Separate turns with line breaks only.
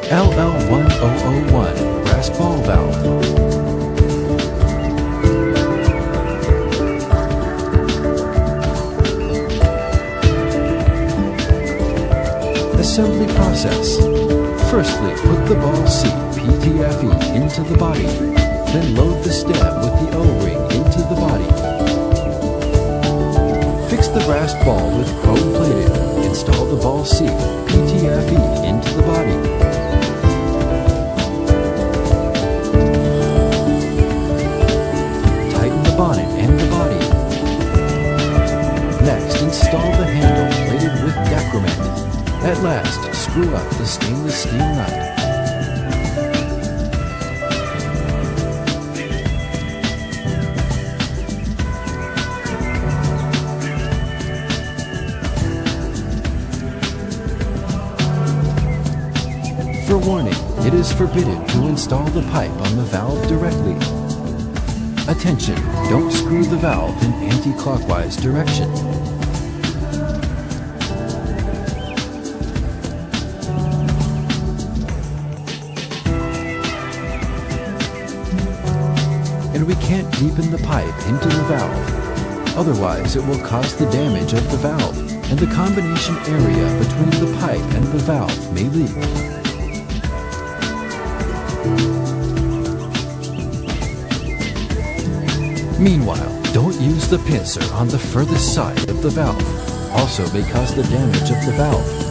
LL1001 brass ball valve. Assembly process. Firstly, put the ball seat PTFE into the body, then load the stem with the O-ring into the body. Fix the brass ball with chrome plating. Install the ball seat PTFE into the body. Tighten the bonnet and the body. Next, install the handle plated with decrement. At last, screw up the stainless steel nut. For warning, it is forbidden to install the pipe on the valve directly. Attention, don't screw the valve in anti-clockwise direction. And we can't deepen the pipe into the valve. Otherwise, it will cause the damage of the valve, and the combination area between the pipe and the valve may leak. Meanwhile, don't use the pincer on the furthest side of the valve. Also may cause the damage of the valve.